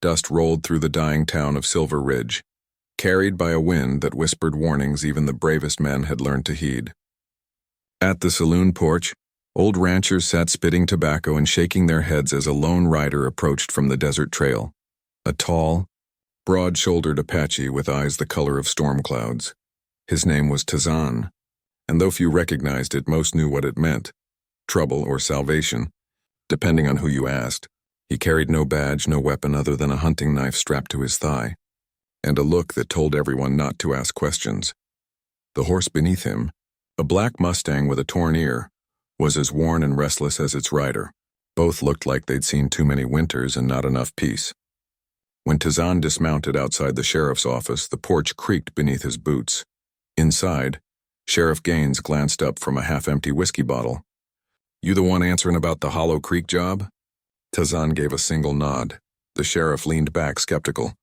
Dust rolled through the dying town of Silver Ridge, carried by a wind that whispered warnings even the bravest men had learned to heed. At the saloon porch, old ranchers sat spitting tobacco and shaking their heads as a lone rider approached from the desert trail. A tall, broad-shouldered Apache with eyes the color of storm clouds. His name was Tazan, and though few recognized it, most knew what it meant: trouble or salvation, depending on who you asked. He carried no badge, no weapon other than a hunting knife strapped to his thigh, and a look that told everyone not to ask questions. The horse beneath him, a black Mustang with a torn ear, was as worn and restless as its rider. Both looked like they'd seen too many winters and not enough peace. When Tazan dismounted outside the sheriff's office, the porch creaked beneath his boots. Inside, Sheriff Gaines glanced up from a half-empty whiskey bottle. "You the one answering about the Hollow Creek job?" Tazan gave a single nod. The sheriff leaned back, skeptical.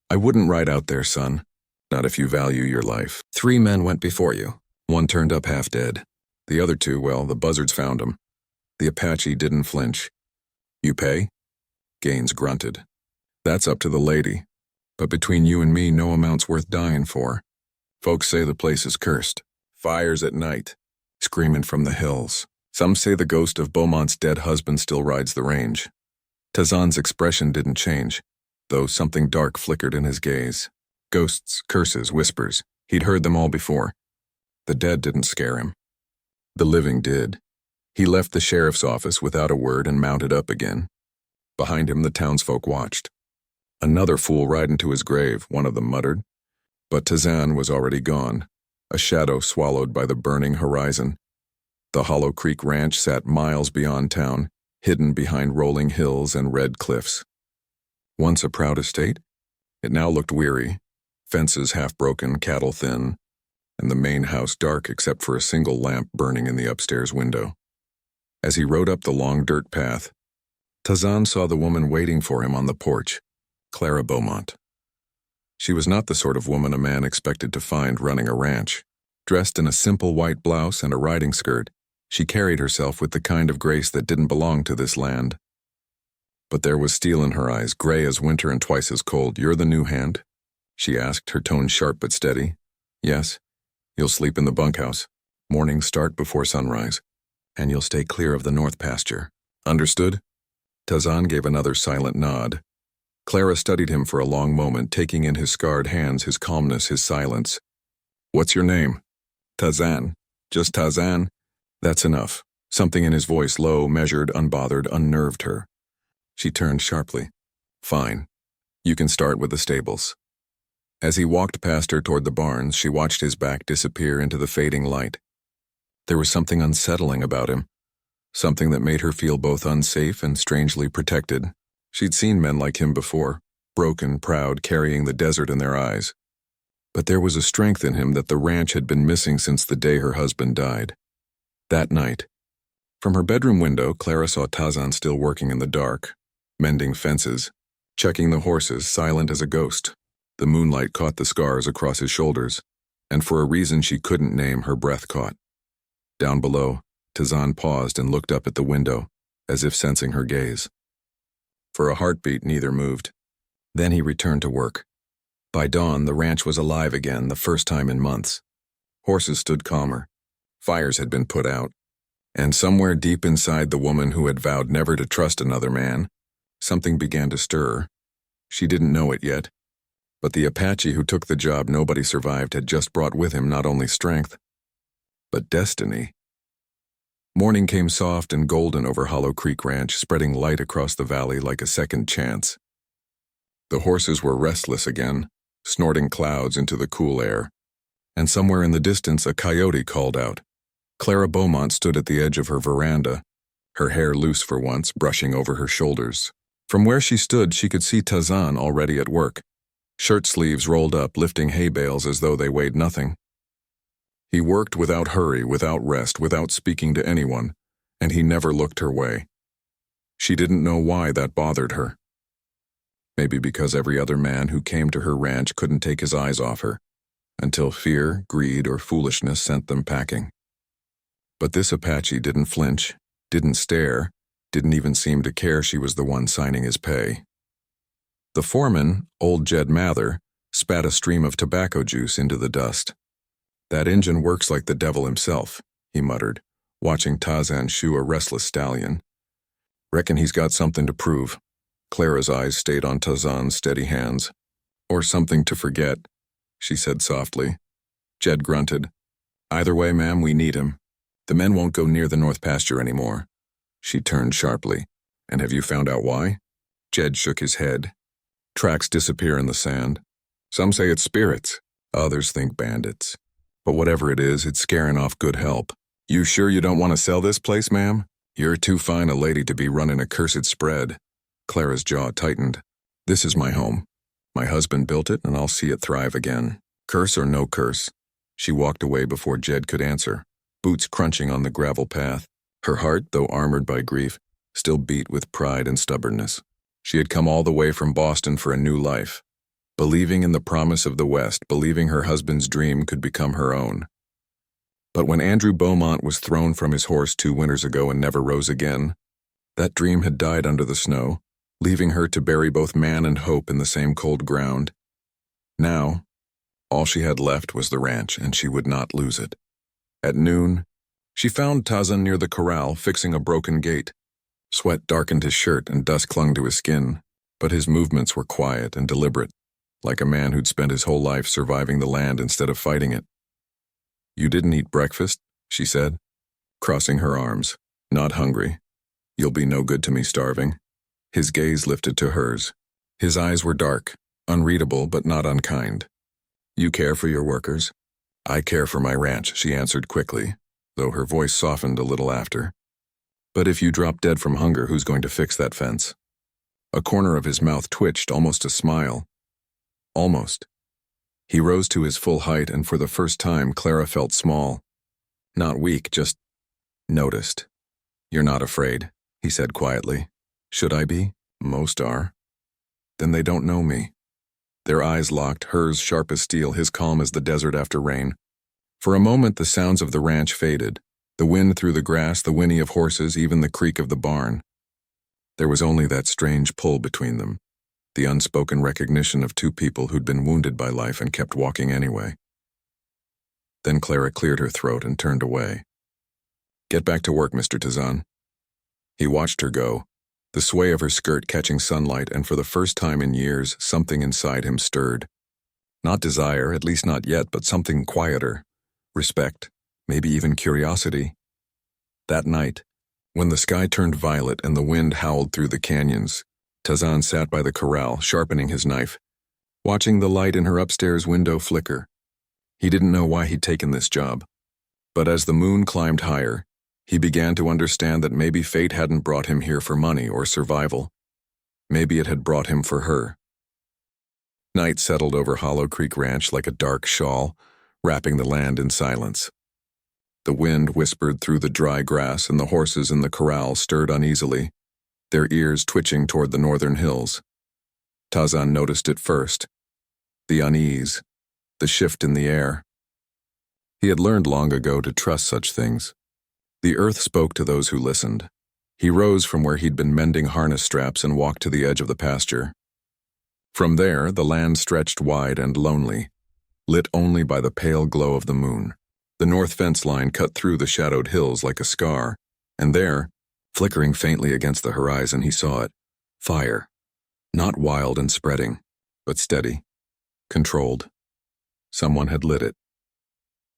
"I wouldn't ride out there, son. Not if you value your life. 3 men went before you. One turned up half dead. The other 2, well, the buzzards found him." The Apache didn't flinch. "You pay?" Gaines grunted. "That's up to the lady. But between you and me, no amount's worth dying for. Folks say the place is cursed. Fires at night, screaming from the hills. Some say the ghost of Beaumont's dead husband still rides the range." Tazan's expression didn't change, though something dark flickered in his gaze. Ghosts, curses, whispers. He'd heard them all before. The dead didn't scare him. The living did. He left the sheriff's office without a word and mounted up again. Behind him, the townsfolk watched. "Another fool riding to his grave," one of them muttered. But Tazan was already gone, a shadow swallowed by the burning horizon. The Hollow Creek Ranch sat miles beyond town, hidden behind rolling hills and red cliffs. Once a proud estate, it now looked weary, fences half-broken, cattle thin, and the main house dark except for a single lamp burning in the upstairs window. As he rode up the long dirt path, Tazan saw the woman waiting for him on the porch, Clara Beaumont. She was not the sort of woman a man expected to find running a ranch. Dressed in a simple white blouse and a riding skirt, she carried herself with the kind of grace that didn't belong to this land. But there was steel in her eyes, gray as winter and twice as cold. "You're the new hand?" she asked, her tone sharp but steady. "Yes. You'll sleep in the bunkhouse. Mornings start before sunrise. And you'll stay clear of the north pasture. Understood?" Tazan gave another silent nod. Clara studied him for a long moment, taking in his scarred hands, his calmness, his silence. "What's your name?" "Tazan. Just Tazan." "That's enough." Something in his voice, low, measured, unbothered, unnerved her. She turned sharply. "Fine. You can start with the stables." As he walked past her toward the barns, she watched his back disappear into the fading light. There was something unsettling about him, something that made her feel both unsafe and strangely protected. She'd seen men like him before, broken, proud, carrying the desert in their eyes. But there was a strength in him that the ranch had been missing since the day her husband died. That night, from her bedroom window, Clara saw Tazan still working in the dark, mending fences, checking the horses, silent as a ghost. The moonlight caught the scars across his shoulders, and for a reason she couldn't name, her breath caught. Down below, Tazan paused and looked up at the window, as if sensing her gaze. For a heartbeat, neither moved. Then he returned to work. By dawn, the ranch was alive again, the first time in months. Horses stood calmer. Fires had been put out. And somewhere deep inside the woman who had vowed never to trust another man, something began to stir. She didn't know it yet. But the Apache who took the job nobody survived had just brought with him not only strength, but destiny. Morning came soft and golden over Hollow Creek Ranch, spreading light across the valley like a second chance. The horses were restless again, snorting clouds into the cool air, and somewhere in the distance a coyote called out. Clara Beaumont stood at the edge of her veranda, her hair loose for once, brushing over her shoulders. From where she stood, she could see Tazan already at work, shirt sleeves rolled up, lifting hay bales as though they weighed nothing. He worked without hurry, without rest, without speaking to anyone, and he never looked her way. She didn't know why that bothered her. Maybe because every other man who came to her ranch couldn't take his eyes off her, until fear, greed, or foolishness sent them packing. But this Apache didn't flinch, didn't stare, didn't even seem to care she was the one signing his pay. The foreman, old Jed Mather, spat a stream of tobacco juice into the dust. "That engine works like the devil himself," he muttered, watching Tarzan shoe a restless stallion. "Reckon he's got something to prove." Clara's eyes stayed on Tarzan's steady hands. "Or something to forget," she said softly. Jed grunted. "Either way, ma'am, we need him. The men won't go near the north pasture anymore." She turned sharply. "And have you found out why?" Jed shook his head. "Tracks disappear in the sand. Some say it's spirits. Others think bandits. But whatever it is, it's scaring off good help. You sure you don't want to sell this place, ma'am? You're too fine a lady to be running a cursed spread." Clara's jaw tightened. "This is my home. My husband built it, and I'll see it thrive again. Curse or no curse." She walked away before Jed could answer, boots crunching on the gravel path. Her heart, though armored by grief, still beat with pride and stubbornness. She had come all the way from Boston for a new life, believing in the promise of the West, believing her husband's dream could become her own. But when Andrew Beaumont was thrown from his horse 2 winters ago and never rose again, that dream had died under the snow, leaving her to bury both man and hope in the same cold ground. Now, all she had left was the ranch, and she would not lose it. At noon, she found Tarzan near the corral, fixing a broken gate. Sweat darkened his shirt and dust clung to his skin, but his movements were quiet and deliberate, like a man who'd spent his whole life surviving the land instead of fighting it. "You didn't eat breakfast?" she said, crossing her arms. "Not hungry. You'll be no good to me starving." His gaze lifted to hers. His eyes were dark, unreadable but not unkind. "You care for your workers?" "I care for my ranch," she answered quickly, though her voice softened a little after. "But if you drop dead from hunger, who's going to fix that fence?" A corner of his mouth twitched, almost a smile. Almost. He rose to his full height, and for the first time Clara felt small. Not weak, just noticed. "You're not afraid," he said quietly. "Should I be? Most are." "Then they don't know me." Their eyes locked, hers sharp as steel, his calm as the desert after rain. For a moment the sounds of the ranch faded. The wind through the grass, the whinny of horses, even the creak of the barn. There was only that strange pull between them, the unspoken recognition of 2 people who'd been wounded by life and kept walking anyway. Then Clara cleared her throat and turned away. "Get back to work, Mr. Tarzan." He watched her go, the sway of her skirt catching sunlight, and for the first time in years, something inside him stirred. Not desire, at least not yet, but something quieter. Respect, maybe even curiosity. That night, when the sky turned violet and the wind howled through the canyons, Tarzan sat by the corral, sharpening his knife, watching the light in her upstairs window flicker. He didn't know why he'd taken this job, but as the moon climbed higher, he began to understand that maybe fate hadn't brought him here for money or survival. Maybe it had brought him for her. Night settled over Hollow Creek Ranch like a dark shawl, wrapping the land in silence. The wind whispered through the dry grass, and the horses in the corral stirred uneasily, their ears twitching toward the northern hills. Tarzan noticed it first. The unease, the shift in the air. He had learned long ago to trust such things. The earth spoke to those who listened. He rose from where he'd been mending harness straps and walked to the edge of the pasture. From there, the land stretched wide and lonely, lit only by the pale glow of the moon. The north fence line cut through the shadowed hills like a scar, and there, flickering faintly against the horizon, he saw it. Fire. Not wild and spreading, but steady, controlled. Someone had lit it.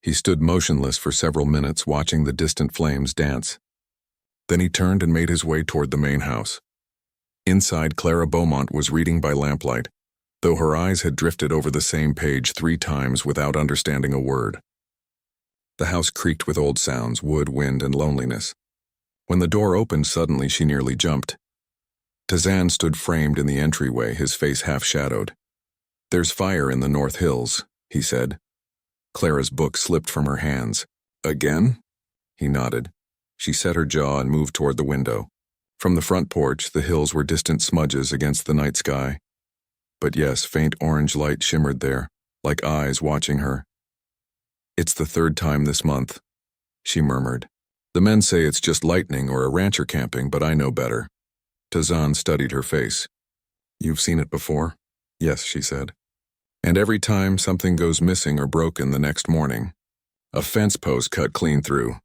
He stood motionless for several minutes, watching the distant flames dance. Then he turned and made his way toward the main house. Inside, Clara Beaumont was reading by lamplight, though her eyes had drifted over the same page 3 times without understanding a word. The house creaked with old sounds, wood, wind, and loneliness. When the door opened suddenly, she nearly jumped. Tarzan stood framed in the entryway, his face half-shadowed. "There's fire in the North Hills," he said. Clara's book slipped from her hands. "Again?" He nodded. She set her jaw and moved toward the window. From the front porch, the hills were distant smudges against the night sky. But yes, faint orange light shimmered there, like eyes watching her. "It's the 3rd time this month," she murmured. "The men say it's just lightning or a rancher camping, but I know better." Tarzan studied her face. You've seen it before? Yes, she said. And every time something goes missing or broken the next morning, a fence post cut clean through.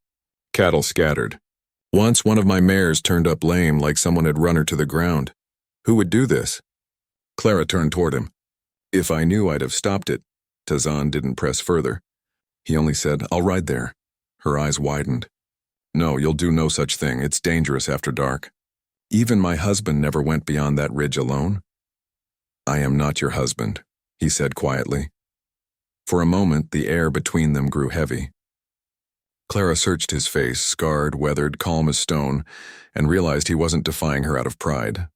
Cattle scattered. Once one of my mares turned up lame like someone had run her to the ground. Who would do this? Clara turned toward him. If I knew, I'd have stopped it. Tazan didn't press further. He only said, I'll ride there. Her eyes widened. No, you'll do no such thing. It's dangerous after dark. Even my husband never went beyond that ridge alone. I am not your husband, he said quietly. For a moment, the air between them grew heavy. Clara searched his face, scarred, weathered, calm as stone, and realized he wasn't defying her out of pride.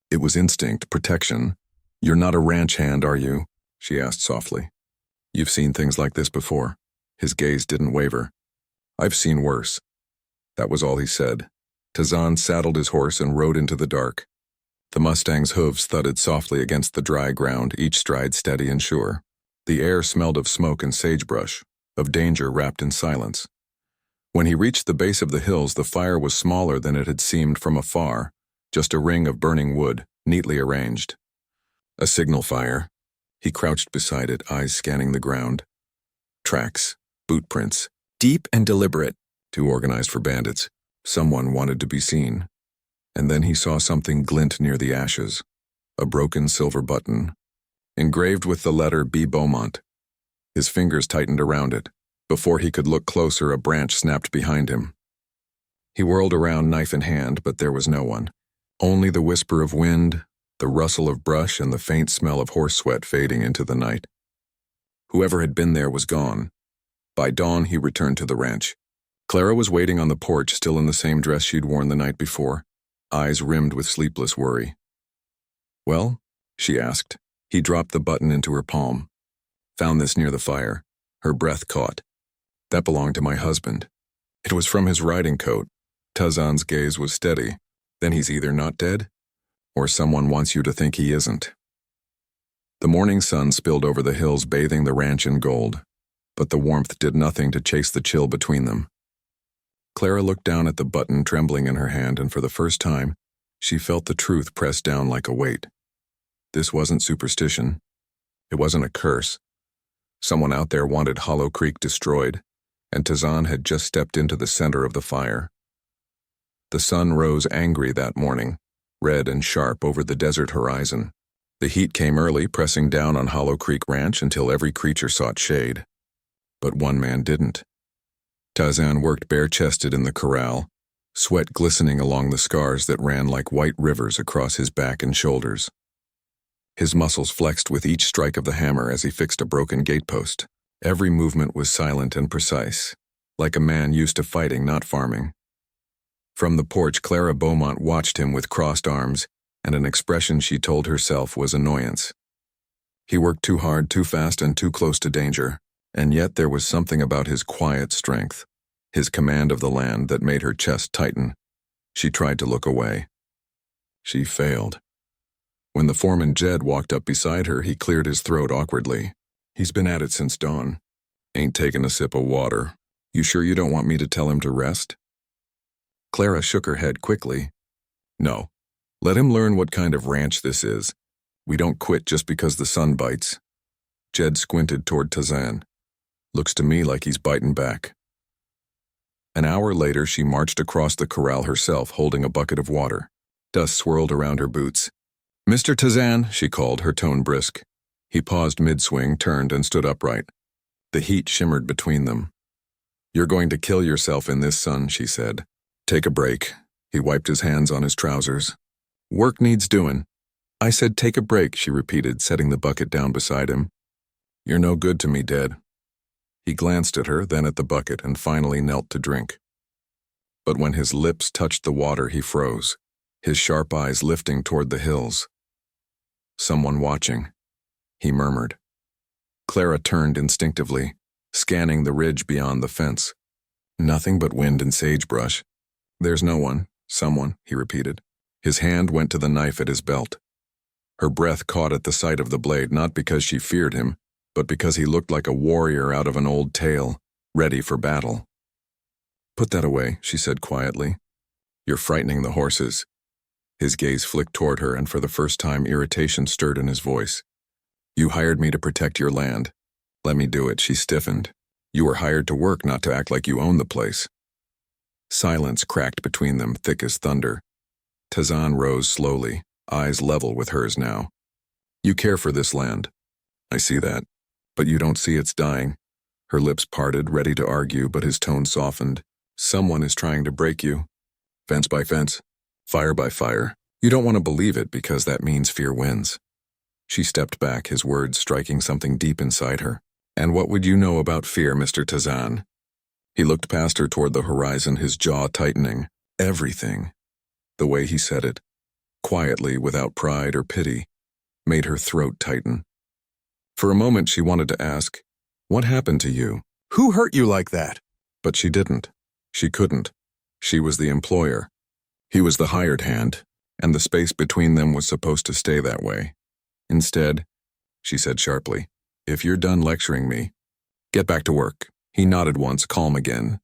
It was instinct, protection. You're not a ranch hand, are you? She asked softly. You've seen things like this before. His gaze didn't waver. I've seen worse. That was all he said. Tazan saddled his horse and rode into the dark. The Mustang's hooves thudded softly against the dry ground, each stride steady and sure. The air smelled of smoke and sagebrush, of danger wrapped in silence. When he reached the base of the hills, the fire was smaller than it had seemed from afar, just a ring of burning wood, neatly arranged. A signal fire. He crouched beside it, eyes scanning the ground. Tracks, boot prints, deep and deliberate, too organized for bandits. Someone wanted to be seen. And then he saw something glint near the ashes. A broken silver button, engraved with the letter B. Beaumont. His fingers tightened around it. Before he could look closer, a branch snapped behind him. He whirled around, knife in hand, but there was no one. Only the whisper of wind, the rustle of brush, and the faint smell of horse sweat fading into the night. Whoever had been there was gone. By dawn, he returned to the ranch. Clara was waiting on the porch, still in the same dress she'd worn the night before, eyes rimmed with sleepless worry. Well? She asked. He dropped the button into her palm. Found this near the fire. Her breath caught. That belonged to my husband. It was from his riding coat. Tazan's gaze was steady. Then he's either not dead, or someone wants you to think he isn't. The morning sun spilled over the hills, bathing the ranch in gold, but the warmth did nothing to chase the chill between them. Clara looked down at the button trembling in her hand, and for the first time, she felt the truth pressed down like a weight. This wasn't superstition. It wasn't a curse. Someone out there wanted Hollow Creek destroyed, and Tazan had just stepped into the center of the fire. The sun rose angry that morning, red and sharp over the desert horizon. The heat came early, pressing down on Hollow Creek Ranch until every creature sought shade. But one man didn't. Tazan worked bare-chested in the corral, sweat glistening along the scars that ran like white rivers across his back and shoulders. His muscles flexed with each strike of the hammer as he fixed a broken gatepost. Every movement was silent and precise, like a man used to fighting, not farming. From the porch, Clara Beaumont watched him with crossed arms and an expression she told herself was annoyance. He worked too hard, too fast, and too close to danger, and yet there was something about his quiet strength, his command of the land, that made her chest tighten. She tried to look away. She failed. When the foreman Jed walked up beside her, he cleared his throat awkwardly. He's been at it since dawn. Ain't taken a sip of water. You sure you don't want me to tell him to rest? Clara shook her head quickly. No. Let him learn what kind of ranch this is. We don't quit just because the sun bites. Jed squinted toward Tazan. Looks to me like he's biting back. An hour later, she marched across the corral herself, holding a bucket of water. Dust swirled around her boots. Mr. Tazan, she called, her tone brisk. He paused mid-swing, turned, and stood upright. The heat shimmered between them. You're going to kill yourself in this sun, she said. Take a break. He wiped his hands on his trousers. Work needs doing. I said take a break, she repeated, setting the bucket down beside him. You're no good to me, Dad. He glanced at her, then at the bucket, and finally knelt to drink. But when his lips touched the water, he froze, his sharp eyes lifting toward the hills. Someone watching, he murmured. Clara turned instinctively, scanning the ridge beyond the fence. Nothing but wind and sagebrush. There's no one. Someone, he repeated. His hand went to the knife at his belt. Her breath caught at the sight of the blade, not because she feared him, but because he looked like a warrior out of an old tale, ready for battle. Put that away, she said quietly. You're frightening the horses. His gaze flicked toward her, and for the first time irritation stirred in his voice. You hired me to protect your land. Let me do it, she stiffened. You were hired to work, not to act like you own the place. Silence cracked between them, thick as thunder. Tazan rose slowly, eyes level with hers now. You care for this land. I see that. But you don't see it's dying. Her lips parted, ready to argue, but his tone softened. Someone is trying to break you. Fence by fence. Fire by fire. You don't want to believe it because that means fear wins. She stepped back, his words striking something deep inside her. And what would you know about fear, Mr. Tazan? He looked past her toward the horizon, his jaw tightening. Everything. The way he said it, quietly, without pride or pity, made her throat tighten. For a moment she wanted to ask, what happened to you? Who hurt you like that? But she didn't. She couldn't. She was the employer. He was the hired hand, and the space between them was supposed to stay that way. Instead, she said sharply, if you're done lecturing me, get back to work. He nodded once, calm again,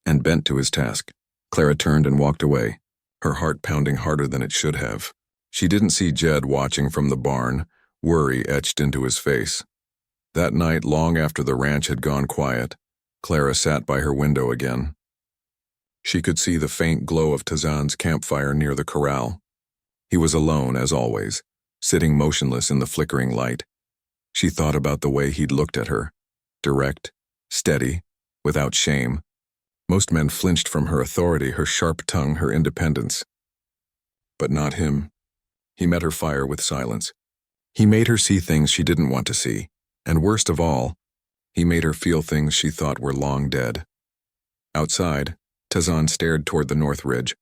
and bent to his task. Clara turned and walked away, her heart pounding harder than it should have. She didn't see Jed watching from the barn, worry etched into his face. That night, long after the ranch had gone quiet, Clara sat by her window again. She could see the faint glow of Tazan's campfire near the corral. He was alone, as always, sitting motionless in the flickering light. She thought about the way he'd looked at her, direct, steady, without shame. Most men flinched from her authority, her sharp tongue, her independence. But not him. He met her fire with silence. He made her see things she didn't want to see, and worst of all, he made her feel things she thought were long dead. Outside, Tazan stared toward the north ridge,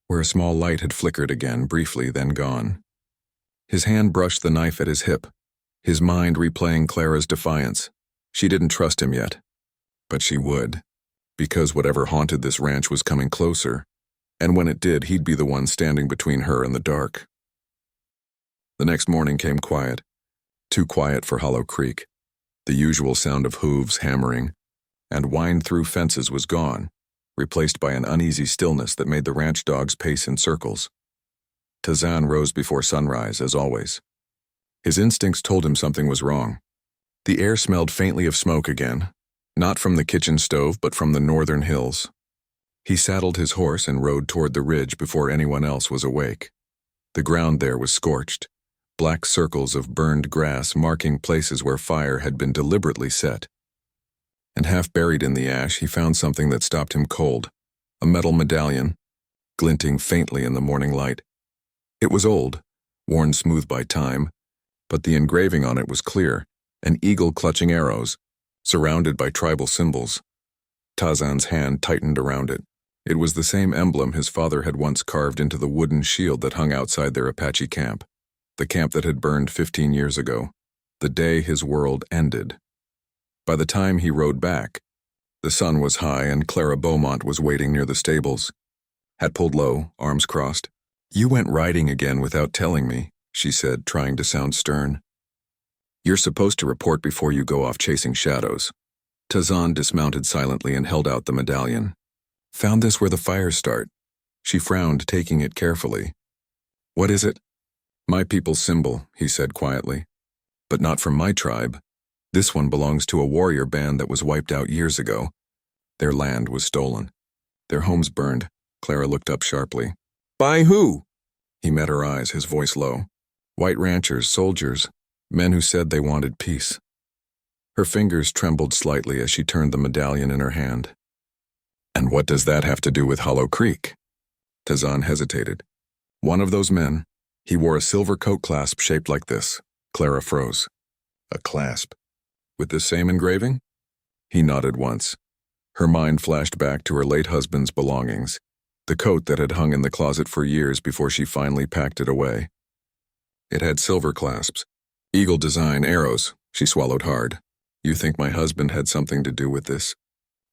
where a small light had flickered again, briefly, then gone. His hand brushed the knife at his hip, his mind replaying Clara's defiance. She didn't trust him yet, but she would, because whatever haunted this ranch was coming closer, and when it did, he'd be the one standing between her and the dark. The next morning came quiet, too quiet for Hollow Creek. The usual sound of hooves hammering and wind through fences was gone, replaced by an uneasy stillness that made the ranch dogs pace in circles. Tazan rose before sunrise, as always. His instincts told him something was wrong. The air smelled faintly of smoke again, not from the kitchen stove but from the northern hills. He saddled his horse and rode toward the ridge before anyone else was awake. The ground there was scorched, black circles of burned grass marking places where fire had been deliberately set. And half buried in the ash, he found something that stopped him cold, a metal medallion, glinting faintly in the morning light. It was old, worn smooth by time, but the engraving on it was clear, an eagle clutching arrows, surrounded by tribal symbols. Tazan's hand tightened around it. It was the same emblem his father had once carved into the wooden shield that hung outside their Apache camp, the camp that had burned 15 years ago, the day his world ended. By the time he rode back, the sun was high and Clara Beaumont was waiting near the stables. Hat pulled low, arms crossed. You went riding again without telling me, she said, trying to sound stern. You're supposed to report before you go off chasing shadows. Tazan dismounted silently and held out the medallion. Found this where the fires start. She frowned, taking it carefully. What is it? My people's symbol, he said quietly. But not from my tribe. This one belongs to a warrior band that was wiped out years ago. Their land was stolen. Their homes burned. Clara looked up sharply. By who? He met her eyes, his voice low. White ranchers, soldiers, men who said they wanted peace. Her fingers trembled slightly as she turned the medallion in her hand. And what does that have to do with Hollow Creek? Tazan hesitated. One of those men. He wore a silver coat clasp shaped like this. Clara froze. A clasp? With this same engraving? He nodded once. Her mind flashed back to her late husband's belongings, the coat that had hung in the closet for years before she finally packed it away. It had silver clasps, eagle design, arrows. She swallowed hard. You think my husband had something to do with this?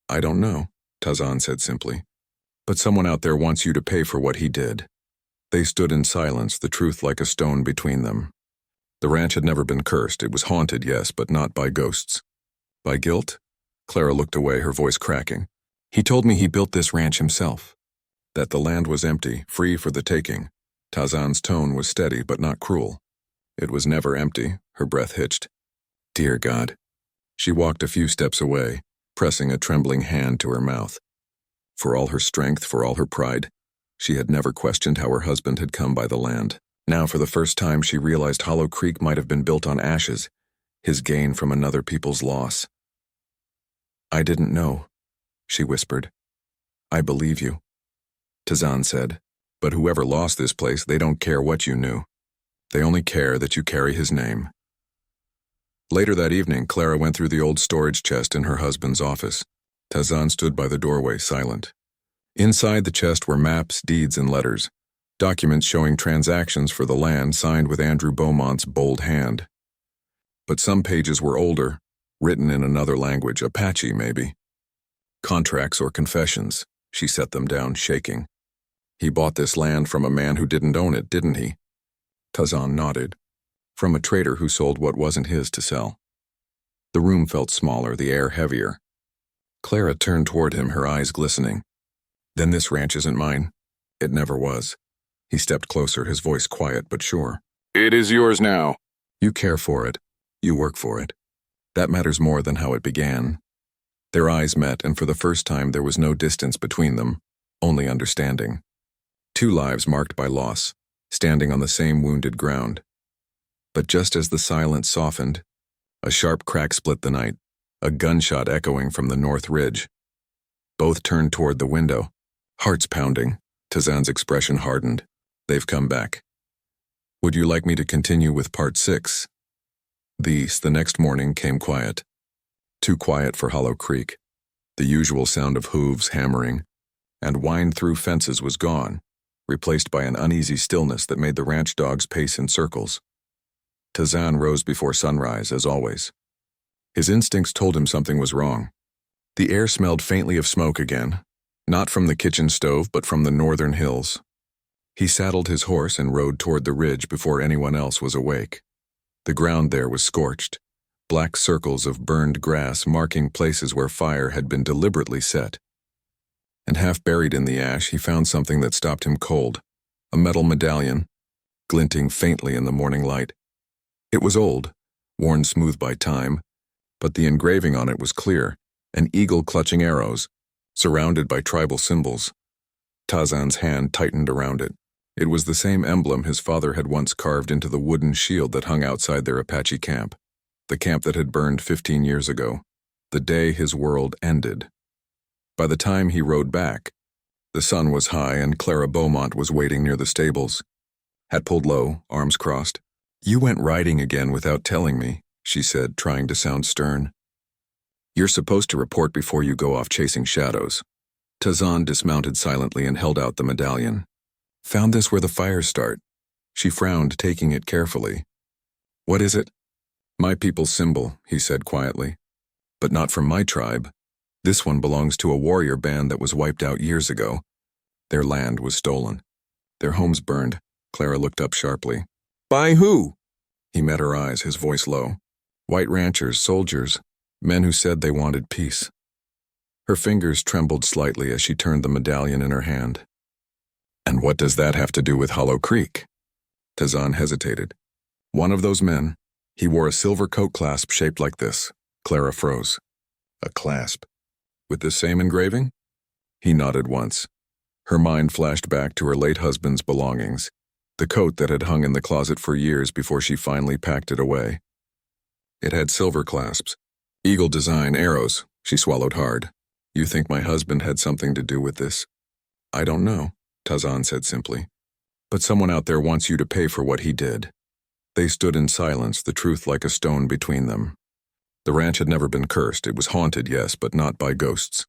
I don't know, Tazan said simply. But someone out there wants you to pay for what he did. They stood in silence, the truth like a stone between them. The ranch had never been cursed. It was haunted, yes, but not by ghosts. By guilt? Clara looked away, her voice cracking. He told me he built this ranch himself. That the land was empty, free for the taking. Tazan's tone was steady but not cruel. It was never empty, her breath hitched. Dear God. She walked a few steps away, pressing a trembling hand to her mouth. For all her strength, for all her pride, she had never questioned how her husband had come by the land. Now for the first time she realized Hollow Creek might have been built on ashes, his gain from another people's loss. I didn't know, she whispered. I believe you, Tazan said, but whoever lost this place, they don't care what you knew. They only care that you carry his name. Later that evening, Clara went through the old storage chest in her husband's office. Tazan stood by the doorway, silent. Inside the chest were maps, deeds, and letters, documents showing transactions for the land signed with Andrew Beaumont's bold hand. But some pages were older, written in another language, Apache maybe. Contracts or confessions. She set them down, shaking. He bought this land from a man who didn't own it, didn't he? Tazan nodded. From a trader who sold what wasn't his to sell. The room felt smaller, the air heavier. Clara turned toward him, her eyes glistening. Then this ranch isn't mine. It never was. He stepped closer, his voice quiet but sure. It is yours now. You care for it. You work for it. That matters more than how it began. Their eyes met, and for the first time there was no distance between them, only understanding. Two lives marked by loss, standing on the same wounded ground. But just as the silence softened, a sharp crack split the night, a gunshot echoing from the north ridge. Both turned toward the window, hearts pounding. Tazan's expression hardened. They've come back. Would you like me to continue with part 6? The next morning came quiet. Too quiet for Hollow Creek. The usual sound of hooves hammering, and wind through fences was gone, replaced by an uneasy stillness that made the ranch dogs pace in circles. Tazan rose before sunrise, as always. His instincts told him something was wrong. The air smelled faintly of smoke again, not from the kitchen stove but from the northern hills. He saddled his horse and rode toward the ridge before anyone else was awake. The ground there was scorched, black circles of burned grass marking places where fire had been deliberately set. And half buried in the ash, he found something that stopped him cold, a metal medallion, glinting faintly in the morning light. It was old, worn smooth by time, but the engraving on it was clear, an eagle clutching arrows, surrounded by tribal symbols. Tazan's hand tightened around it. It was the same emblem his father had once carved into the wooden shield that hung outside their Apache camp, the camp that had burned 15 years ago, the day his world ended. By the time he rode back, the sun was high and Clara Beaumont was waiting near the stables. Hat pulled low, arms crossed. You went riding again without telling me, she said, trying to sound stern. You're supposed to report before you go off chasing shadows. Tazan dismounted silently and held out the medallion. Found this where the fires start. She frowned, taking it carefully. What is it? My people's symbol, he said quietly. But not from my tribe. This one belongs to a warrior band that was wiped out years ago. Their land was stolen. Their homes burned. Clara looked up sharply. By who? He met her eyes, his voice low. White ranchers, soldiers, men who said they wanted peace. Her fingers trembled slightly as she turned the medallion in her hand. And what does that have to do with Hollow Creek? Tazan hesitated. One of those men. He wore a silver coat clasp shaped like this. Clara froze. A clasp? With this same engraving? He nodded once. Her mind flashed back to her late husband's belongings, the coat that had hung in the closet for years before she finally packed it away. It had silver clasps, eagle design, arrows. She swallowed hard. You think my husband had something to do with this? I don't know, Tazan said simply. But someone out there wants you to pay for what he did. They stood in silence, the truth like a stone between them. The ranch had never been cursed. It was haunted, yes, but not by ghosts.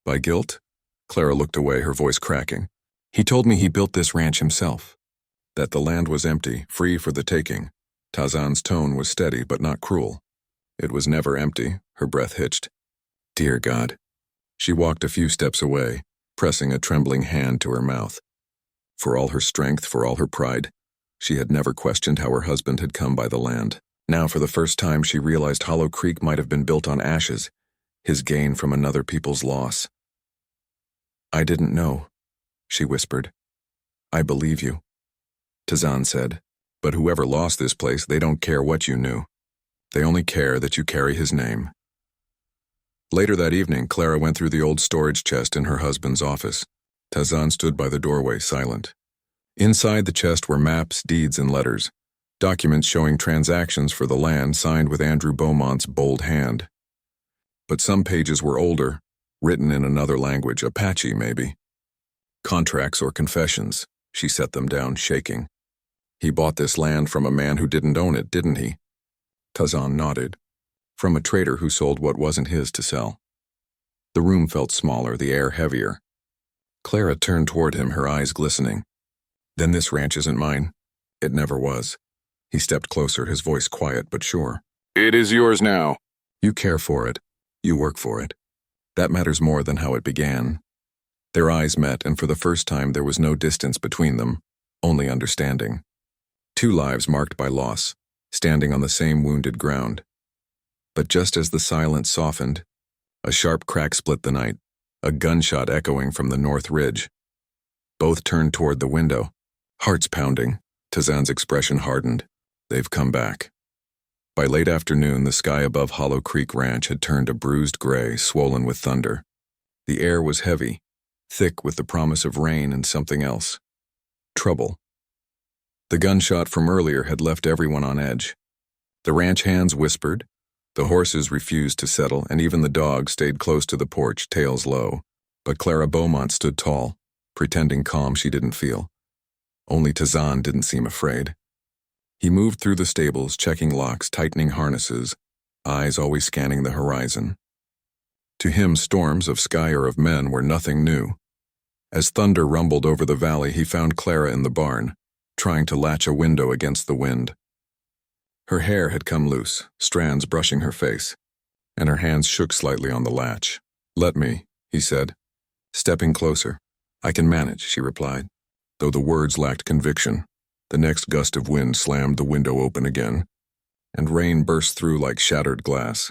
By guilt? Clara looked away, her voice cracking. He told me he built this ranch himself. That the land was empty, free for the taking. Tazan's tone was steady but not cruel. It was never empty, her breath hitched. Dear God. She walked a few steps away, pressing a trembling hand to her mouth. For all her strength, for all her pride, she had never questioned how her husband had come by the land. Now for the first time she realized Hollow Creek might have been built on ashes, his gain from another people's loss. I didn't know, she whispered. I believe you. Tazan said. But whoever lost this place, they don't care what you knew. They only care that you carry his name. Later that evening, Clara went through the old storage chest in her husband's office. Tazan stood by the doorway, silent. Inside the chest were maps, deeds, and letters, documents showing transactions for the land signed with Andrew Beaumont's bold hand. But some pages were older, written in another language, Apache maybe. Contracts or confessions. She set them down, shaking. He bought this land from a man who didn't own it, didn't he? Tazan nodded. From a trader who sold what wasn't his to sell. The room felt smaller, the air heavier. Clara turned toward him, her eyes glistening. Then this ranch isn't mine. It never was. He stepped closer, his voice quiet but sure. It is yours now. You care for it. You work for it. That matters more than how it began. Their eyes met, and for the first time there was no distance between them, only understanding. Two lives marked by loss, standing on the same wounded ground. But just as the silence softened, a sharp crack split the night, a gunshot echoing from the north ridge. Both turned toward the window, hearts pounding. Tazan's expression hardened. They've come back. By late afternoon, the sky above Hollow Creek Ranch had turned a bruised gray, swollen with thunder. The air was heavy, thick with the promise of rain and something else. Trouble. The gunshot from earlier had left everyone on edge. The ranch hands whispered. The horses refused to settle, and even the dog stayed close to the porch, tails low. But Clara Beaumont stood tall, pretending calm she didn't feel. Only Tazan didn't seem afraid. He moved through the stables, checking locks, tightening harnesses, eyes always scanning the horizon. To him, storms of sky or of men were nothing new. As thunder rumbled over the valley, he found Clara in the barn, trying to latch a window against the wind. Her hair had come loose, strands brushing her face, and her hands shook slightly on the latch. Let me, he said, stepping closer. I can manage, she replied. Though the words lacked conviction, the next gust of wind slammed the window open again, and rain burst through like shattered glass.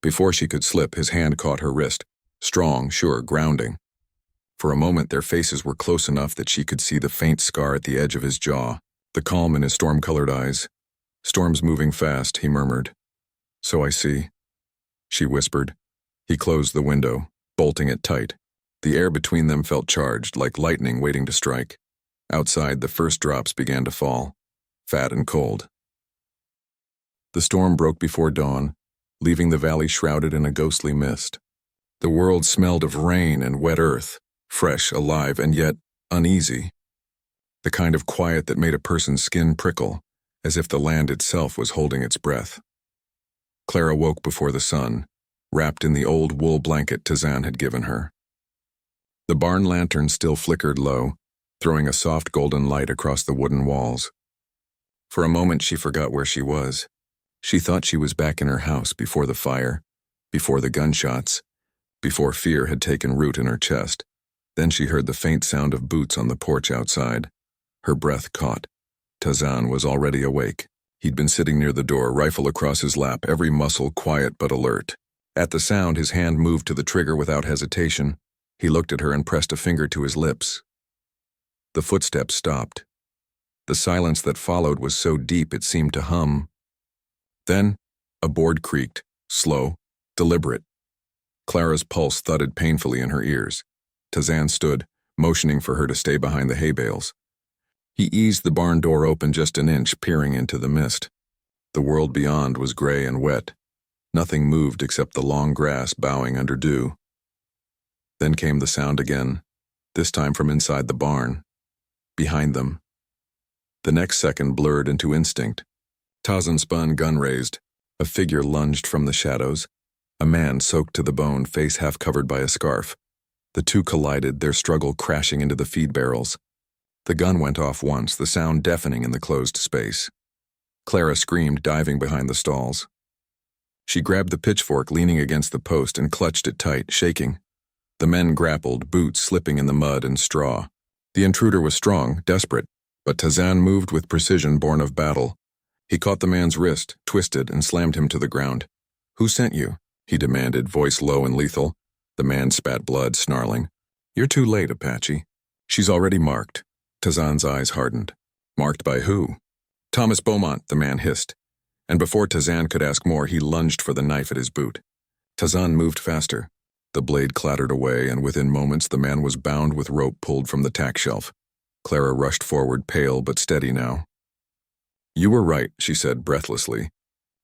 Before she could slip, his hand caught her wrist, strong, sure, grounding. For a moment, their faces were close enough that she could see the faint scar at the edge of his jaw, the calm in his storm-colored eyes. Storm's moving fast, he murmured. So I see. She whispered. He closed the window, bolting it tight. The air between them felt charged, like lightning waiting to strike. Outside, the first drops began to fall, fat and cold. The storm broke before dawn, leaving the valley shrouded in a ghostly mist. The world smelled of rain and wet earth, fresh, alive, and yet uneasy. The kind of quiet that made a person's skin prickle, as if the land itself was holding its breath. Clara woke before the sun, wrapped in the old wool blanket Tazan had given her. The barn lantern still flickered low, throwing a soft golden light across the wooden walls. For a moment she forgot where she was. She thought she was back in her house before the fire, before the gunshots, before fear had taken root in her chest. Then she heard the faint sound of boots on the porch outside. Her breath caught. Tazan was already awake. He'd been sitting near the door, rifle across his lap, every muscle quiet but alert. At the sound, his hand moved to the trigger without hesitation. He looked at her and pressed a finger to his lips. The footsteps stopped. The silence that followed was so deep it seemed to hum. Then, a board creaked, slow, deliberate. Clara's pulse thudded painfully in her ears. Tazan stood, motioning for her to stay behind the hay bales. He eased the barn door open just an inch, peering into the mist. The world beyond was gray and wet. Nothing moved except the long grass bowing under dew. Then came the sound again, this time from inside the barn. Behind them. The next second blurred into instinct. Tazan spun, gun raised. A figure lunged from the shadows. A man soaked to the bone, face half covered by a scarf. The two collided, their struggle crashing into the feed barrels. The gun went off once, the sound deafening in the closed space. Clara screamed, diving behind the stalls. She grabbed the pitchfork leaning against the post and clutched it tight, shaking. The men grappled, boots slipping in the mud and straw. The intruder was strong, desperate, but Tazan moved with precision born of battle. He caught the man's wrist, twisted, and slammed him to the ground. "Who sent you?" he demanded, voice low and lethal. The man spat blood, snarling. "You're too late, Apache." "She's already marked." Tazan's eyes hardened. Marked by who? Thomas Beaumont, the man hissed. And before Tazan could ask more, he lunged for the knife at his boot. Tazan moved faster. The blade clattered away, and within moments the man was bound with rope pulled from the tack shelf. Clara rushed forward, pale but steady now. You were right, she said breathlessly.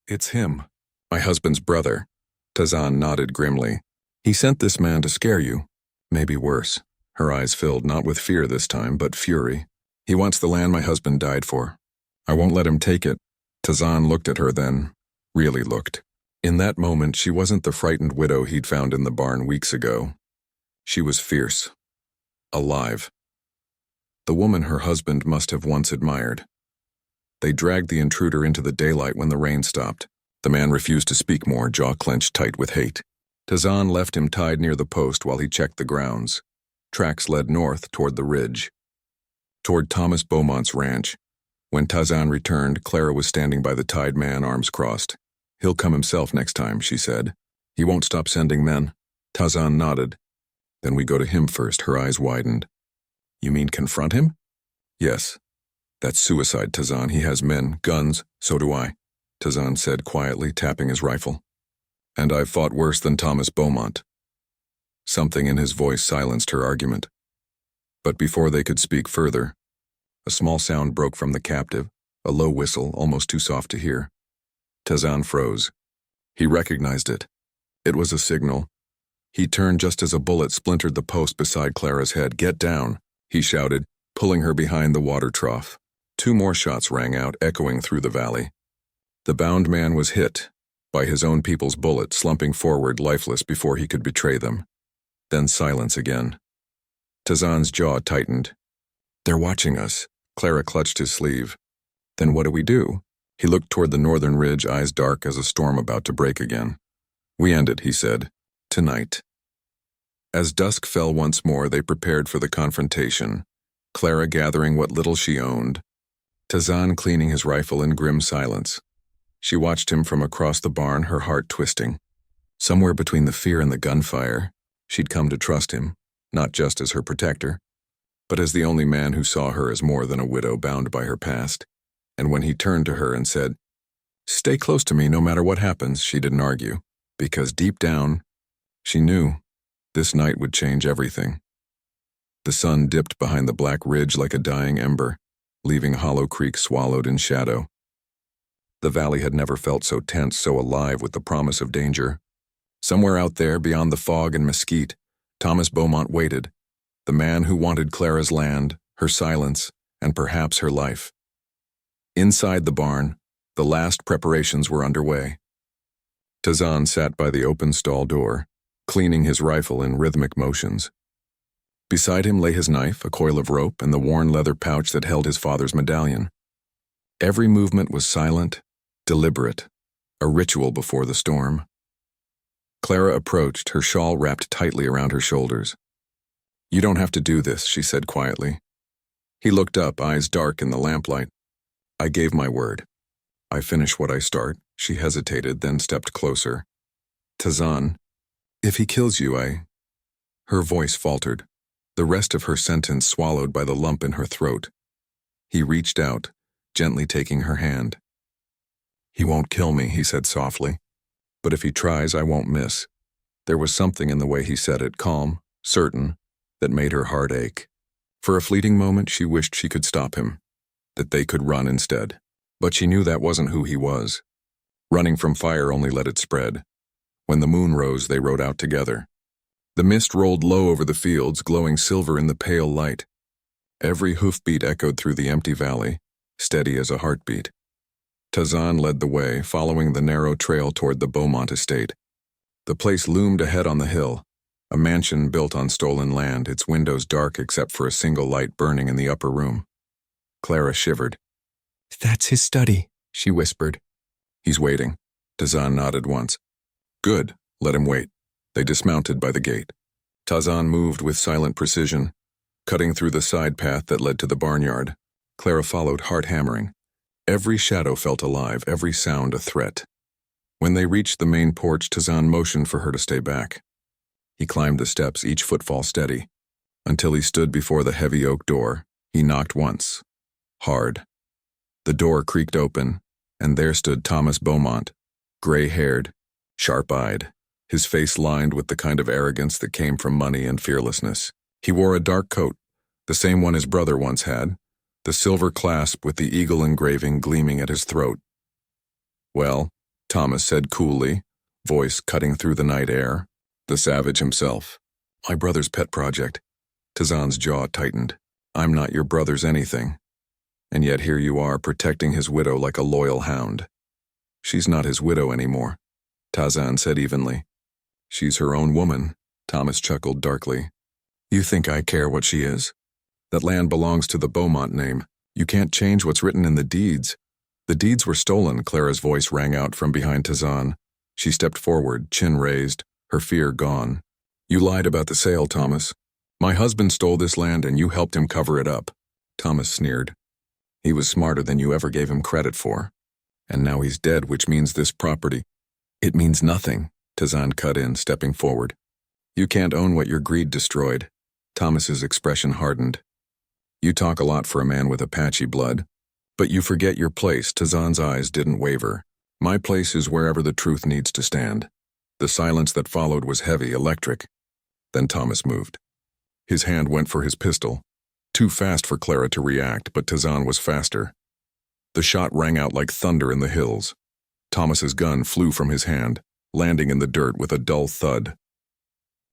It's him. My husband's brother. Tazan nodded grimly. He sent this man to scare you. Maybe worse. Her eyes filled not with fear this time, but fury. He wants the land my husband died for. I won't let him take it. Tazan looked at her then, really looked. In that moment, she wasn't the frightened widow he'd found in the barn weeks ago. She was fierce. Alive. The woman her husband must have once admired. They dragged the intruder into the daylight when the rain stopped. The man refused to speak more, jaw clenched tight with hate. Tazan left him tied near the post while he checked the grounds. Tracks led north toward the ridge. Toward Thomas Beaumont's ranch. When Tazan returned, Clara was standing by the tied man, arms crossed. He'll come himself next time, she said. He won't stop sending men. Tazan nodded. Then we go to him first, her eyes widened. You mean confront him? Yes. That's suicide, Tazan. He has men, guns, so do I, Tazan said quietly, tapping his rifle. And I've fought worse than Thomas Beaumont. Something in his voice silenced her argument. But before they could speak further, a small sound broke from the captive, a low whistle, almost too soft to hear. Tazan froze. He recognized it. It was a signal. He turned just as a bullet splintered the post beside Clara's head. Get down, he shouted, pulling her behind the water trough. 2 more shots rang out, echoing through the valley. The bound man was hit by his own people's bullet, slumping forward lifeless before he could betray them. Then silence again. Tazan's jaw tightened. They're watching us. Clara clutched his sleeve. Then what do we do? He looked toward the northern ridge, eyes dark as a storm about to break again. We end it, he said. Tonight. As dusk fell once more, they prepared for the confrontation, Clara gathering what little she owned, Tazan cleaning his rifle in grim silence. She watched him from across the barn, her heart twisting. Somewhere between the fear and the gunfire, she'd come to trust him, not just as her protector, but as the only man who saw her as more than a widow bound by her past. And when he turned to her and said, "Stay close to me no matter what happens," she didn't argue, because deep down, she knew this night would change everything. The sun dipped behind the black ridge like a dying ember, leaving Hollow Creek swallowed in shadow. The valley had never felt so tense, so alive with the promise of danger. Somewhere out there, beyond the fog and mesquite, Thomas Beaumont waited, the man who wanted Clara's land, her silence, and perhaps her life. Inside the barn, the last preparations were underway. Tazan sat by the open stall door, cleaning his rifle in rhythmic motions. Beside him lay his knife, a coil of rope, and the worn leather pouch that held his father's medallion. Every movement was silent, deliberate, a ritual before the storm. Clara approached, her shawl wrapped tightly around her shoulders. "You don't have to do this," she said quietly. He looked up, eyes dark in the lamplight. "I gave my word. I finish what I start." She hesitated, then stepped closer. "Tazan, if he kills you, Her voice faltered, the rest of her sentence swallowed by the lump in her throat. He reached out, gently taking her hand. "He won't kill me," he said softly. "But if he tries, I won't miss." There was something in the way he said it, calm, certain, that made her heart ache. For a fleeting moment, she wished she could stop him, that they could run instead. But she knew that wasn't who he was. Running from fire only let it spread. When the moon rose, they rode out together. The mist rolled low over the fields, glowing silver in the pale light. Every hoofbeat echoed through the empty valley, steady as a heartbeat. Tazan led the way, following the narrow trail toward the Beaumont estate. The place loomed ahead on the hill, a mansion built on stolen land, its windows dark except for a single light burning in the upper room. Clara shivered. "That's his study," she whispered. "He's waiting." Tazan nodded once. "Good, let him wait." They dismounted by the gate. Tazan moved with silent precision, cutting through the side path that led to the barnyard. Clara followed, heart hammering. Every shadow felt alive, every sound a threat. When they reached the main porch, Tazan motioned for her to stay back. He climbed the steps, each footfall steady. Until he stood before the heavy oak door, he knocked once. hard. The door creaked open, and there stood Thomas Beaumont, gray-haired, sharp-eyed, his face lined with the kind of arrogance that came from money and fearlessness. He wore a dark coat, the same one his brother once had, the silver clasp with the eagle engraving gleaming at his throat. "Well," Thomas said coolly, voice cutting through the night air. "The savage himself. My brother's pet project." Tazan's jaw tightened. "I'm not your brother's anything. And yet here you are protecting his widow like a loyal hound." "She's not his widow anymore," Tazan said evenly. "She's her own woman," Thomas chuckled darkly. "You think I care what she is? That land belongs to the Beaumont name. You can't change what's written in the deeds." "The deeds were stolen," Clara's voice rang out from behind Tazan. She stepped forward, chin raised, her fear gone. "You lied about the sale, Thomas. My husband stole this land and you helped him cover it up." Thomas sneered. "He was smarter than you ever gave him credit for. And now he's dead, which means this property." "It means nothing," Tazan cut in, stepping forward. "You can't own what your greed destroyed." Thomas's expression hardened. "You talk a lot for a man with Apache blood. But you forget your place." Tazan's eyes didn't waver. "My place is wherever the truth needs to stand." The silence that followed was heavy, electric. Then Thomas moved. His hand went for his pistol. Too fast for Clara to react, but Tazan was faster. The shot rang out like thunder in the hills. Thomas's gun flew from his hand, landing in the dirt with a dull thud.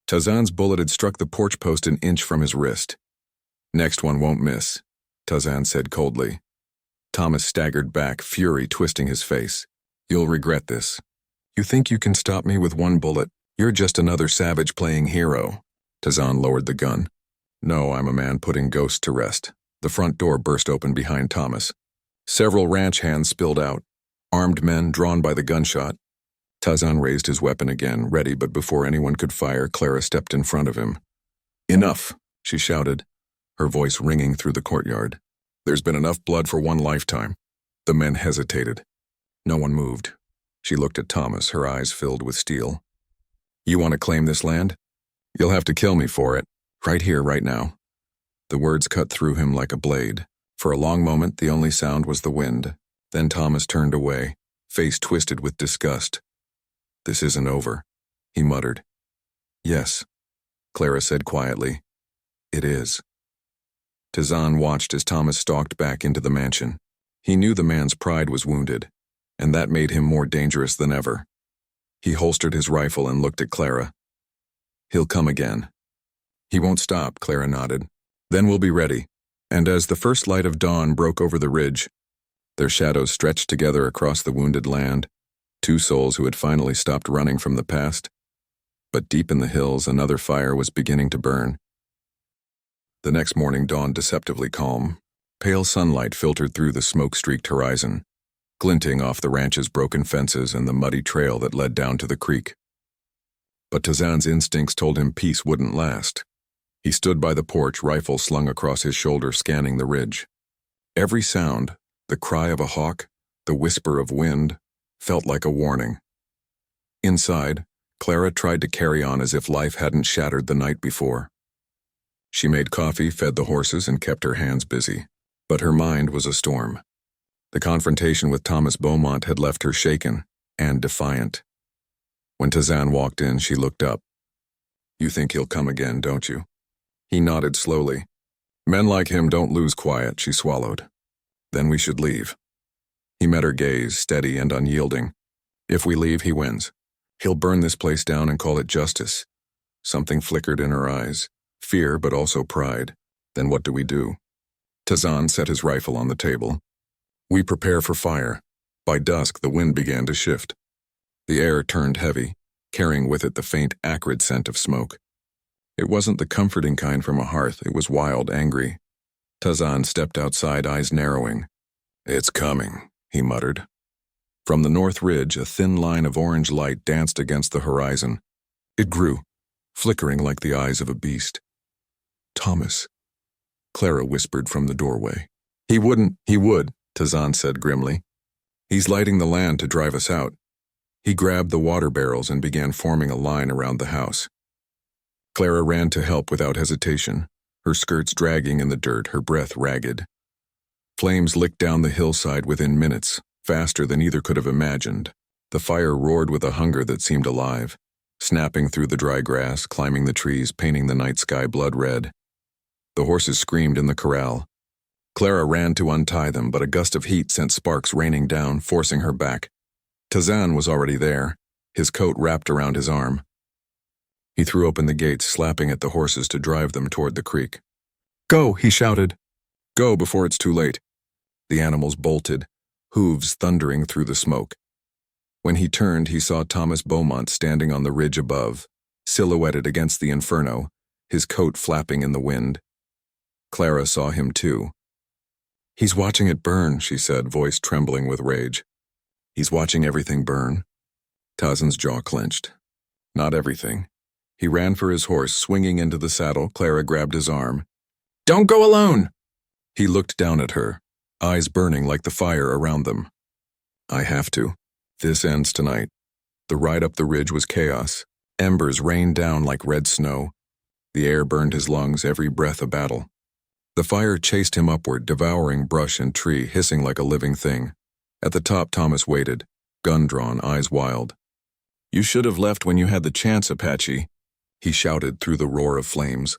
Tazan's bullet had struck the porch post an inch from his wrist. "Next one won't miss," Tazan said coldly. Thomas staggered back, fury twisting his face. "You'll regret this. You think you can stop me with one bullet? You're just another savage playing hero." Tazan lowered the gun. "No, I'm a man putting ghosts to rest." The front door burst open behind Thomas. Several ranch hands spilled out, armed men drawn by the gunshot. Tazan raised his weapon again, ready, but before anyone could fire, Clara stepped in front of him. "Enough," she shouted, her voice ringing through the courtyard. "There's been enough blood for one lifetime." The men hesitated. No one moved. She looked at Thomas, her eyes filled with steel. "You want to claim this land? You'll have to kill me for it. Right here, right now." The words cut through him like a blade. For a long moment, the only sound was the wind. Then Thomas turned away, face twisted with disgust. "This isn't over," he muttered. "Yes," Clara said quietly. "It is." Tazan watched as Thomas stalked back into the mansion. He knew the man's pride was wounded, and that made him more dangerous than ever. He holstered his rifle and looked at Clara. "He'll come again." "He won't stop," Clara nodded. "Then we'll be ready." And as the first light of dawn broke over the ridge, their shadows stretched together across the wounded land, two souls who had finally stopped running from the past. But deep in the hills, another fire was beginning to burn. The next morning dawned deceptively calm. Pale sunlight filtered through the smoke-streaked horizon, glinting off the ranch's broken fences and the muddy trail that led down to the creek. But Tazan's instincts told him peace wouldn't last. He stood by the porch, rifle slung across his shoulder, scanning the ridge. Every sound, the cry of a hawk, the whisper of wind, felt like a warning. Inside, Clara tried to carry on as if life hadn't shattered the night before. She made coffee, fed the horses, and kept her hands busy. But her mind was a storm. The confrontation with Thomas Beaumont had left her shaken and defiant. When Tazan walked in, she looked up. "You think he'll come again, don't you?" He nodded slowly. "Men like him don't lose quiet," she swallowed. "Then we should leave." He met her gaze, steady and unyielding. "If we leave, he wins. He'll burn this place down and call it justice." Something flickered in her eyes. Fear, but also pride. "Then what do we do?" Tazan set his rifle on the table. "We prepare for fire." By dusk, the wind began to shift. The air turned heavy, carrying with it the faint, acrid scent of smoke. It wasn't the comforting kind from a hearth, it was wild, angry. Tazan stepped outside, eyes narrowing. "It's coming," he muttered. From the north ridge, a thin line of orange light danced against the horizon. It grew, flickering like the eyes of a beast. "Thomas," Clara whispered from the doorway. He would," Tazan said grimly. "He's lighting the land to drive us out." He grabbed the water barrels and began forming a line around the house. Clara ran to help without hesitation, her skirts dragging in the dirt, her breath ragged. Flames licked down the hillside within minutes, faster than either could have imagined. The fire roared with a hunger that seemed alive, snapping through the dry grass, climbing the trees, painting the night sky blood red. The horses screamed in the corral. Clara ran to untie them, but a gust of heat sent sparks raining down, forcing her back. Tazan was already there, his coat wrapped around his arm. He threw open the gates, slapping at the horses to drive them toward the creek. "Go!" he shouted. "Go before it's too late." The animals bolted, hooves thundering through the smoke. When he turned, he saw Thomas Beaumont standing on the ridge above, silhouetted against the inferno, his coat flapping in the wind. Clara saw him too. "He's watching it burn," she said, voice trembling with rage. "He's watching everything burn?" Tazan's jaw clenched. Not everything. He ran for his horse, swinging into the saddle. Clara grabbed his arm. "Don't go alone!" He looked down at her, eyes burning like the fire around them. "I have to. This ends tonight." The ride up the ridge was chaos. Embers rained down like red snow. The air burned his lungs, every breath a battle. The fire chased him upward, devouring brush and tree, hissing like a living thing. At the top, Thomas waited, gun drawn, eyes wild. "You should have left when you had the chance, Apache," he shouted through the roar of flames.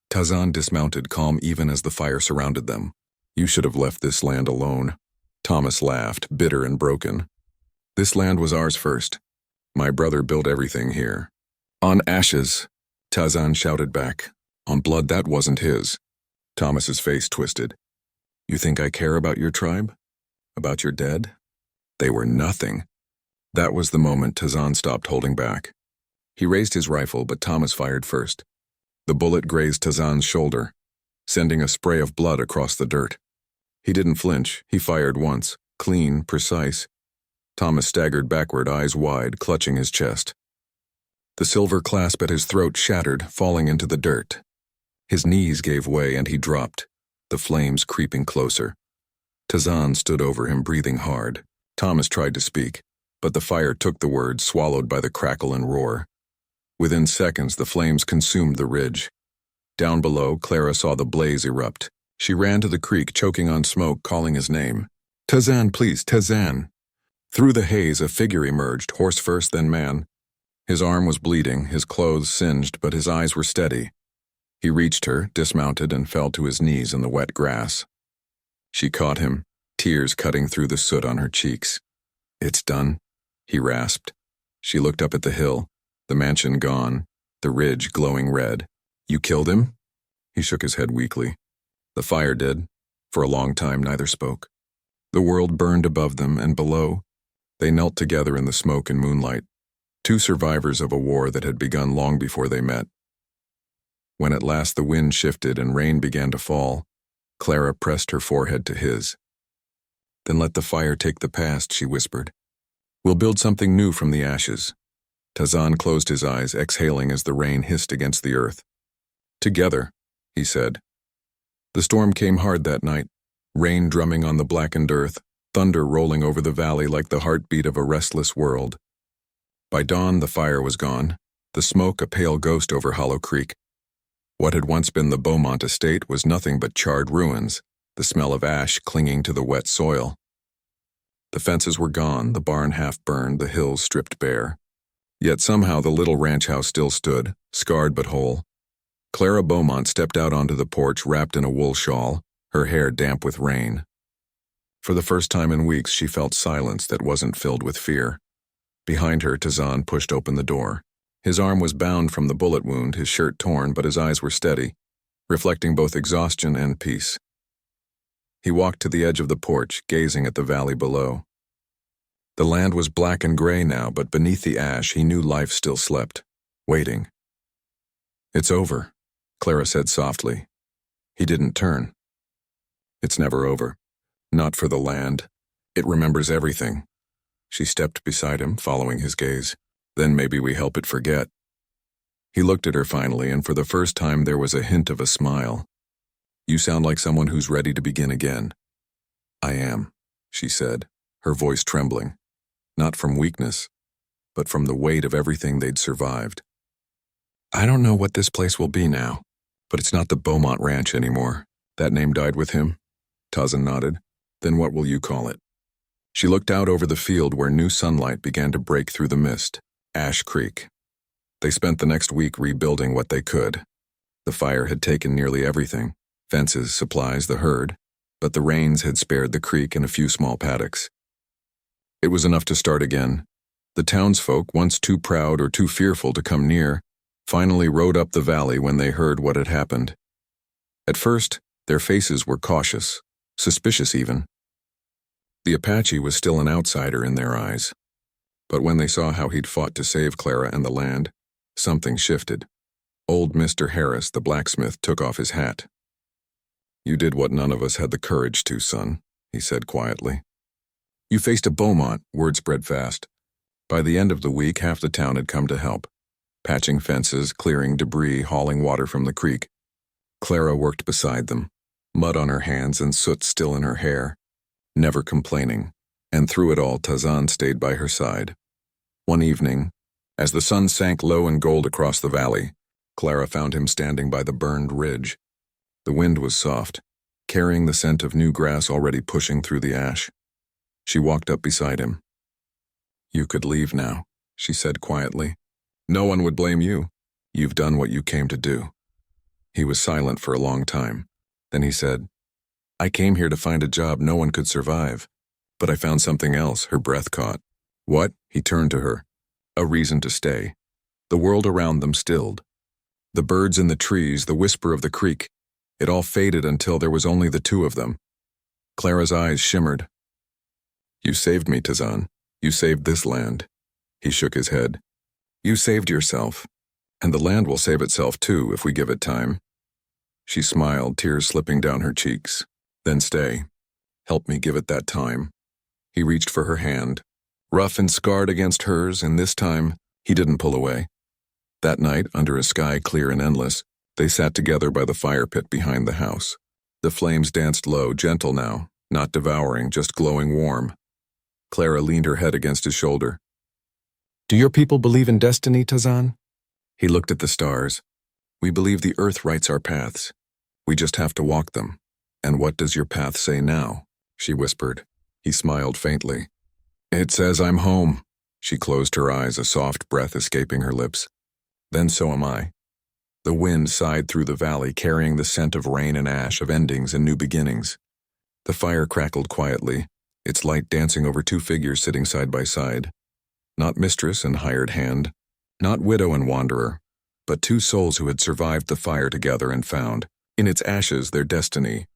Tazan dismounted, calm even as the fire surrounded them. "You should have left this land alone." Thomas laughed, bitter and broken. "This land was ours first. My brother built everything here." "On ashes," Tazan shouted back. "On blood that wasn't his." Thomas's face twisted. "You think I care about your tribe? About your dead? They were nothing." That was the moment Tazan stopped holding back. He raised his rifle, but Thomas fired first. The bullet grazed Tazan's shoulder, sending a spray of blood across the dirt. He didn't flinch. He fired once, clean, precise. Thomas staggered backward, eyes wide, clutching his chest. The silver clasp at his throat shattered, falling into the dirt. His knees gave way and he dropped, the flames creeping closer. Tazan stood over him, breathing hard. Thomas tried to speak, but the fire took the words, swallowed by the crackle and roar. Within seconds, the flames consumed the ridge. Down below, Clara saw the blaze erupt. She ran to the creek, choking on smoke, calling his name. "Tazan, please, Tazan." Through the haze, a figure emerged, horse first, then man. His arm was bleeding, his clothes singed, but his eyes were steady. He reached her, dismounted, and fell to his knees in the wet grass. She caught him, tears cutting through the soot on her cheeks. "It's done," he rasped. She looked up at the hill, the mansion gone, the ridge glowing red. "You killed him?" He shook his head weakly. "The fire did." For a long time, neither spoke. The world burned above them, and below, they knelt together in the smoke and moonlight, two survivors of a war that had begun long before they met. When at last the wind shifted and rain began to fall, Clara pressed her forehead to his. "Then let the fire take the past," she whispered. "We'll build something new from the ashes." Tazan closed his eyes, exhaling as the rain hissed against the earth. "Together," he said. The storm came hard that night, rain drumming on the blackened earth, thunder rolling over the valley like the heartbeat of a restless world. By dawn, the fire was gone, the smoke a pale ghost over Hollow Creek. What had once been the Beaumont estate was nothing but charred ruins, the smell of ash clinging to the wet soil. The fences were gone, the barn half burned, the hills stripped bare. Yet somehow the little ranch house still stood, scarred but whole. Clara Beaumont stepped out onto the porch wrapped in a wool shawl, her hair damp with rain. For the first time in weeks, she felt silence that wasn't filled with fear. Behind her, Tazan pushed open the door. His arm was bound from the bullet wound, his shirt torn, but his eyes were steady, reflecting both exhaustion and peace. He walked to the edge of the porch, gazing at the valley below. The land was black and gray now, but beneath the ash he knew life still slept, waiting. "It's over," Clara said softly. He didn't turn. "It's never over. Not for the land. It remembers everything." She stepped beside him, following his gaze. "Then maybe we help it forget." He looked at her finally, and for the first time there was a hint of a smile. "You sound like someone who's ready to begin again." "I am," she said, her voice trembling. Not from weakness, but from the weight of everything they'd survived. "I don't know what this place will be now, but it's not the Beaumont Ranch anymore. That name died with him. Tazan nodded. Then what will you call it? She looked out over the field where new sunlight began to break through the mist. Ash Creek. They spent the next week rebuilding what they could. The fire had taken nearly everything: fences, supplies, the herd, but the rains had spared the creek and a few small paddocks. It was enough to start again. The townsfolk, once too proud or too fearful to come near, finally rode up the valley when they heard what had happened. At first, their faces were cautious, suspicious even. The Apache was still an outsider in their eyes. But when they saw how he'd fought to save Clara and the land, something shifted. Old Mr. Harris, the blacksmith, took off his hat. "You did what none of us had the courage to, son," he said quietly. "You faced a Beaumont," word spread fast. By the end of the week, half the town had come to help, patching fences, clearing debris, hauling water from the creek. Clara worked beside them, mud on her hands and soot still in her hair, never complaining, and through it all Tazan stayed by her side. One evening, as the sun sank low and gold across the valley, Clara found him standing by the burned ridge. The wind was soft, carrying the scent of new grass already pushing through the ash. She walked up beside him. "You could leave now," she said quietly. "No one would blame you. You've done what you came to do." He was silent for a long time. Then he said, "I came here to find a job no one could survive. But I found something else." Her breath caught. "What?" He turned to her. "A reason to stay." The world around them stilled. The birds in the trees, the whisper of the creek, it all faded until there was only the two of them. Clara's eyes shimmered. "You saved me, Tazan. You saved this land." He shook his head. "You saved yourself. And the land will save itself too if we give it time." She smiled, tears slipping down her cheeks. "Then stay. Help me give it that time." He reached for her hand, rough and scarred against hers, and this time he didn't pull away. That night, under a sky clear and endless, they sat together by the fire pit behind the house. The flames danced low, gentle now, not devouring, just glowing warm. Clara leaned her head against his shoulder. "Do your people believe in destiny, Tazan?" He looked at the stars. "We believe the earth writes our paths. We just have to walk them." "And what does your path say now?" she whispered. He smiled faintly. "It says I'm home." She closed her eyes, a soft breath escaping her lips. "Then so am I." The wind sighed through the valley, carrying the scent of rain and ash, of endings and new beginnings. The fire crackled quietly, its light dancing over two figures sitting side by side. Not mistress and hired hand, not widow and wanderer, but two souls who had survived the fire together and found, in its ashes, their destiny,